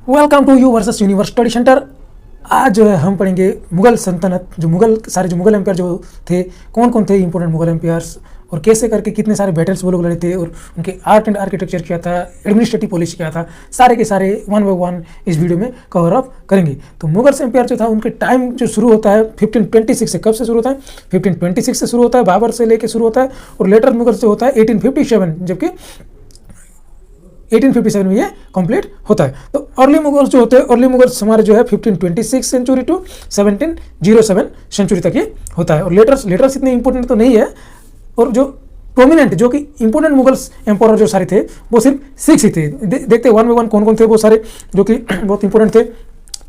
Welcome to you versus universe study centre. आज जो है हम पढ़ेंगे मुगल सल्तनत, जो मुगल एम्पायर जो थे, कौन कौन थे इंपॉर्टेंट मुगल एम्पायर्स और कैसे करके कितने सारे बैटल्स वो लोग लड़े थे और उनके आर्ट एंड आर्किटेक्चर क्या था, एडमिनिस्ट्रेटिव पॉलिसी क्या था, सारे के सारे वन बाय वन इस वीडियो में कवर अप करेंगे। तो मुगल एम्पायर जो था उनके टाइम जो शुरू होता है 1526 से। कब से शुरू होता है? 1526 से शुरू होता है, बाबर से लेके शुरू होता है और लेटर मुगल से होता है 1857, जबकि 1857 में ये कंप्लीट होता है। तो अर्ली मुगल्स जो होते हैं, अर्ली मुगल्स हमारे जो है 1526 सेंचुरी टू 1707 सेंचुरी तक ये होता है। और लेटर्स इतने इंपॉर्टेंट तो नहीं है, और जो प्रोमिनेंट जो कि इंपॉर्टेंट मुगल्स एम्पायर जो सारे थे वो सिर्फ 6 ही थे। देखते हैं वन बाय वन कौन कौन थे वो सारे जो कि बहुत इंपॉर्टेंट थे।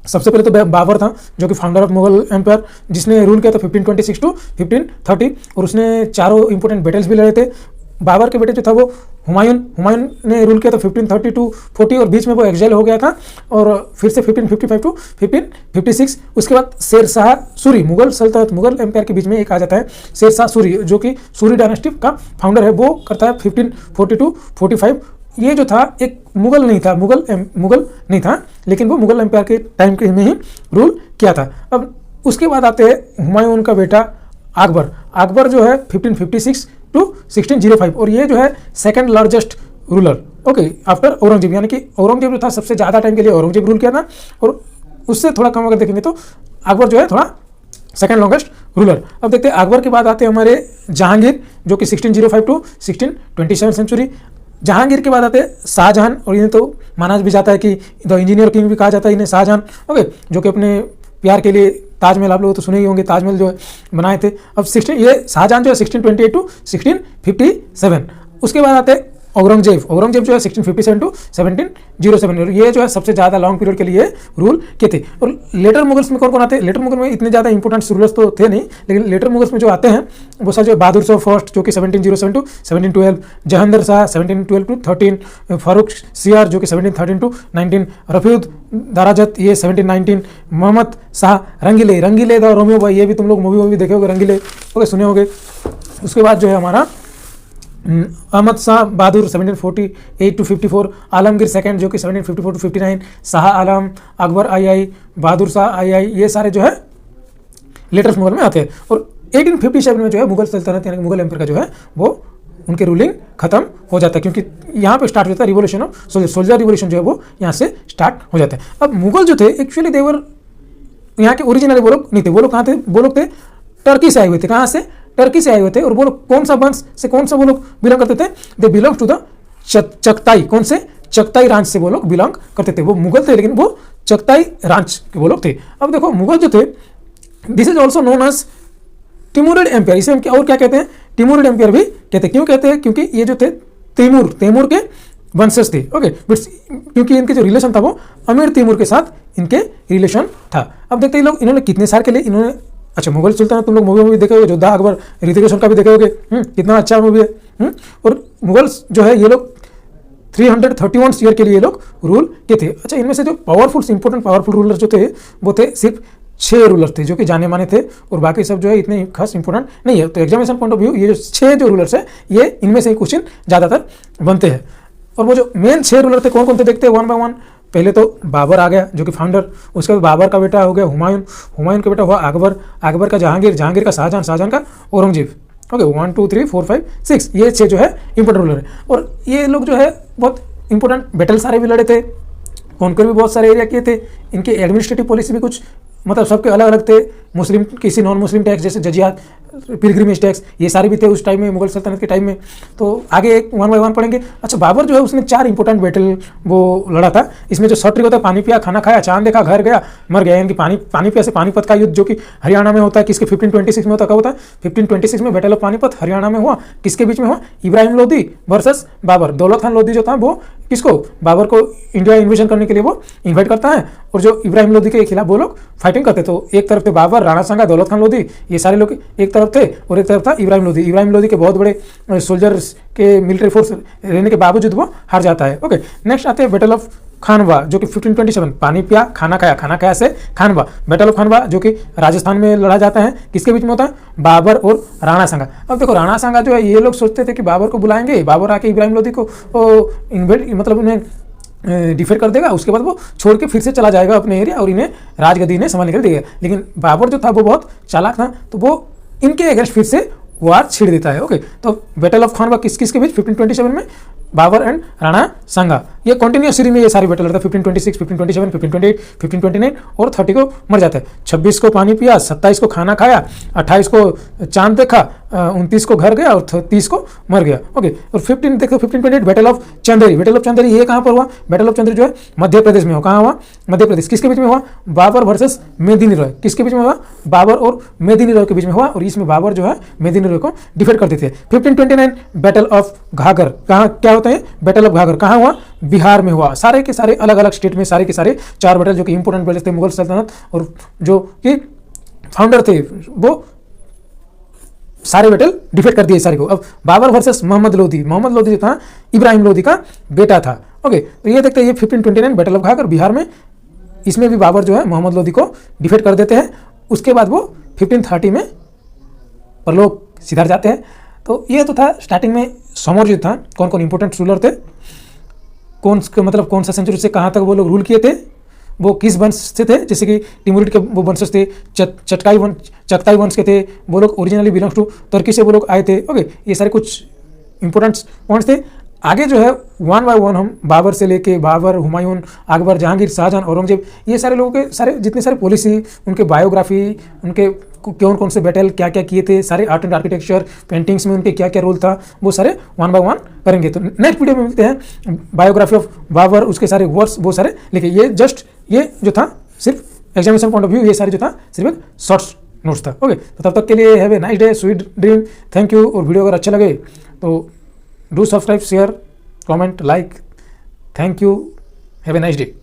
सबसे पहले तो बाबर था, जो कि फाउंडर ऑफ मुगल एम्पायर, जिसने रूल किया था 1526 टू 1530 और उसने चारों इंपॉर्टेंट बैटल्स भी लड़े थे। बाबर के बेटे जो था वो हुमायून ने रूल किया था 1530 टू 40 और बीच में वो एग्जाइल हो गया था, और फिर से 1555 टू 1556। उसके बाद शेर शाह सूरी, मुगल सल्तनत मुगल एम्पायर के बीच में एक आ जाता है शेर शाह सूरी, जो कि सूरी डायनेस्टी का फाउंडर है। वो करता है 1540 टू 45। ये जो था एक मुगल नहीं था, लेकिन वो मुगल एम्पायर के टाइम के में ही रूल किया था। अब उसके बाद आते हैं हुमायून का बेटा अकबर जो है 1556 टू 1605, और ये जो है second largest ruler okay after Aurangzeb, यानी कि औरंगजेब जो था सबसे ज़्यादा टाइम के लिए औरंगजेब रूल किया था, और उससे थोड़ा कम अगर देखेंगे तो अकबर जो है थोड़ा सेकंड लॉन्गेस्ट रूलर। अब देखते हैं अकबर के बाद आते हैं हमारे जहांगीर, जो कि 1605 टू 1627 सेंचुरी। जहांगीर के बाद आते हैं शाहजहां, और इन्हें तो माना भी जाता है कि द इंजीनियर किंग भी कहा जाता है इन्हें, शाहजहां ओके, जो कि अपने प्यार के लिए ताजमहल, आप लोग तो सुने ही होंगे, ताजमहल जो है बनाए थे। अब ये शाहजहां जो है 1628 टू 1657। उसके बाद आते हैं औरंगजेब जो है 1657 टू 1707, और ये जो है सबसे ज़्यादा लॉन्ग पीरियड के लिए रूल किए थे। और लेटर मुगल्स में कौन कौन आते हैं? लेटर मुगल में इतने ज़्यादा इंपॉर्टेंट रूलर्स तो थे नहीं, लेकिन लेटर मुगल्स में जो आते हैं वो सर जो बहादुर शाह फर्स्ट, जो कि 1707 टू 1712, जहांगीर शाह 1712 टू 13, फारूक सियार जो कि 1713 टू 19, रफीउद दराजत ये 1719, मोहम्मद शाह रंगीले द रोमियो भाई, ये भी तुम लोग मूवी देखे होगे, रंगीले ओके सुने होगे। उसके बाद जो है हमारा अहमद शाह बहादुर 1748 टू 54, आलमगीर सेकंड जो कि 1754 टू 59, शाह आलम, अकबर आई, बहादुर शाह आई, ये सारे जो है लेटेस्ट मुगल में आते हैं। और 1857 में जो है मुगल सल्तनत यानी मुगल एम्पायर का जो है वो उनके रूलिंग खत्म हो जाता है, क्योंकि यहाँ पे स्टार्ट होता है रिवोल्यूशन ऑफ सोल्जर रिवोल्यूशन जो है वो यहाँ से स्टार्ट हो जाता है। अब मुगल जो थे एक्चुअली देवर यहाँ के ओरिजिनली वो लोग नहीं थे। वो लोग कहाँ थे? वो लोग थे टर्की से आए हुए थे। कहाँ से? टर्की से आए हुए थे। और वो लोग कौन सा वंश से वो लोग बिलोंग करते थे? They belong to the Chagatai. कौन से? चगताई रांच से वो लोग बिलोंग करते थे। वो मुगल थे, लेकिन वो चगताई रांच के वो लोग थे। अब देखो मुगल जो थे, this is also known as Timurid empire. इसे हम क्या और क्या कहते हैं? टिमुरिड एम्पायर भी कहते हैं। क्यों कहते हैं? क्योंकि ये जो थे तैमूर के वंशज थे ओके, क्योंकि इनके जो रिलेशन था वो अमीर तैमूर के साथ इनके रिलेशन था। अब देखते हैं लोग इन्होंने कितने साल के लिए इन्होंने, अच्छा मुगल सुल्तान तुम लोग मूवी देखे होगे, योद्धा अकबर, ऋतिक रोशन का भी देखे होगे, कितना अच्छा मूवी है। और मुगल्स जो है ये लोग 331 ईयर के लिए ये लोग रूल किए थे। अच्छा, इनमें से जो इंपॉर्टेंट पावरफुल रूलर जो थे वो थे सिर्फ 6 रूलर थे, जो कि जाने माने थे, और बाकी सब जो है इतने खास इंपॉर्टेंट नहीं है। तो एग्जामिनेशन पॉइंट ऑफ व्यू ये जो 6 जो रूलर्स है ये इनमें से क्वेश्चन ज़्यादातर बनते हैं। और वो जो मेन 6 रूलर थे कौन कौन थे देखते हैं वन बाय वन। पहले तो बाबर आ गया जो कि फाउंडर, उसके बाद बाबर का बेटा हो गया हुमायून का बेटा हुआ अकबर का जहांगीर का शाहजहां का औरंगजेब ओके। 1 2 3 4 5 6 ये 6 जो है इंपॉर्टेंट रूलर है। और ये लोग जो है बहुत इंपॉर्टेंट बैटल सारे भी लड़े थे, कॉन्कर भी बहुत सारे एरिया किए थे। इनके एडमिनिस्ट्रेटिव पॉलिसी भी कुछ मतलब सबके अलग अलग थे। मुस्लिम किसी नॉन मुस्लिम टैक्स जैसे जजिया, पिलग्रिमेज टैक्स, ये सारे भी थे उस टाइम में मुगल सल्तनत के टाइम में। तो आगे एक वन बाय वन पढ़ेंगे। अच्छा, बाबर जो है उसने 4 इंपॉर्टेंट बैटल वो लड़ा था। इसमें जो शॉर्ट ट्रिक होता है, पानी पिया खाना खाया चांद देखा घर गया मर गया, यानी कि पानी पिया से पानीपत का युद्ध जो कि हरियाणा में होता है, किसके 1526 में होता है। कब होता है? 1526 में बैटल ऑफ पानीपत हरियाणा में हुआ। किसके बीच में हुआ? इब्राहिम लोदी वर्सेस बाबर। दौलत खान लोदी जो था वो किसको, बाबर को इंडिया इन्वेजन करने के लिए वो इन्वाइट करता है, और जो इब्राहिम लोदी के खिलाफ वो लोग फाइटिंग करते। तो एक तरफ थे बाबर, राणा सांगा, दौलत खान लोदी, ये सारे लोग एक तरफ थे, और एक तरफ था इब्राहिम लोदी के बहुत बड़े सोल्जर्स के मिलिट्री फोर्स रहने के बावजूद वो हार जाता है ओके। नेक्स्ट आते हैं बैटल ऑफ खानवा, जो कि 1527, पानी पिया खाना खाया से खानवा, बैटल ऑफ खानवा जो कि राजस्थान में लड़ा जाता है। किसके बीच में होता है? बाबर और राणा सांगा। अब देखो राणा सांगा जो है ये लोग सोचते थे कि बाबर को बुलाएंगे, बाबर आके इब्राहिम लोदी को मतलब उन्हें डिफेक्ट कर देगा, उसके बाद वो छोड़ के फिर से चला जाएगा अपने एरिया और इन्हें राजगद्दी इन्हें संभालने के लिए देगा। लेकिन बाबर जो था वो बहुत चालाक था, तो वो इनके अगेंस्ट फिर से वार छिड़ देता है। ओके, तो बैटल ऑफ खानवा किस किस के बीच? 1527 में बाबर एंड राणा सांगा। ये कंटिन्यूस सीरीज में ये सारी बैटल रहता है। 1526, 1527, 1528, 1529 और 30 को मर जाता है। 26 को पानी पिया, 27 को खाना खाया, 28 को चांद देखा, 29 को घर गया और 30 को मर गया। ओके, और 15 देखो 1528 battle of Chanderi. Battle of Chanderi ये कहाँ पर हुआ? बैटल ऑफ चंदेरी जो है मध्य प्रदेश में हो। कहाँ हुआ? मध्य प्रदेश। किसके बीच में हुआ? बाबर वर्सेस मेदिनी रॉय। किसके बीच में हुआ? बाबर और मेदिनी रॉय के बीच में हुआ, और इसमें बाबर जो है मेदिनी रॉय को डिफेट करते थे। 1529 बैटल ऑफ घाघर। कहाँ क्या होता है? बैटल ऑफ घाघर कहाँ हुआ? बिहार में हुआ। सारे के सारे अलग अलग स्टेट में सारे के सारे 4 बैटल जो कि इंपोर्टेंट बैटल थे मुगल सल्तनत और जो कि फाउंडर थे वो सारे बैटल डिफेट कर दिए सारे को। अब बाबर वर्सेस मोहम्मद लोधी। मोहम्मद लोधी जो था इब्राहिम लोधी का बेटा था। ओके, तो ये देखते हैं ये 1529 बैटल ऑफ घाघर बिहार में। इसमें भी बाबर जो है मोहम्मद लोधी को डिफेट कर देते हैं। उसके बाद वो 1530 में परलोक सिधार जाते हैं। तो ये तो था स्टार्टिंग में समर युद्ध था, कौन कौन इंपोर्टेंट रूलर थे, कौन मतलब कौन सा सेंचुरी से कहाँ तक वो लोग रूल किए थे, वो किस वंश से थे, जैसे कि टिमुरिड के वो वंशज थे, चगताई वंश के थे, वो लोग ओरिजिनली बिलोंग्स टू तुर्की से वो लोग आए थे। ओके, ये सारे कुछ इंपॉर्टेंट पॉइंट्स थे। आगे जो है वन बाय वन हम बाबर से लेके बाबर, हुमायूं, अकबर, जहांगीर, शाहजहां, औरंगजेब, ये सारे लोगों के सारे जितने सारे पॉलिसी, उनके बायोग्राफी, उनके कौन कौन से बैटल क्या क्या किए थे, सारे आर्ट एंड आर्किटेक्चर, पेंटिंग्स में उनके क्या क्या रोल था, वो सारे वन बाय वन करेंगे। तो नेक्स्ट वीडियो में मिलते हैं बायोग्राफी ऑफ बाबर, उसके सारे वर्ड्स वो सारे लिखे। ये जस्ट ये जो था सिर्फ एग्जामिनेशन पॉइंट ऑफ व्यू, ये सारे जो था सिर्फ एक शॉर्ट्स नोट्स था। ओके, तो तब तक के लिए have a nice day, sweet dream, thank you. और वीडियो अगर अच्छा लगे तो do subscribe, share, comment, like. Thank you, have a nice day.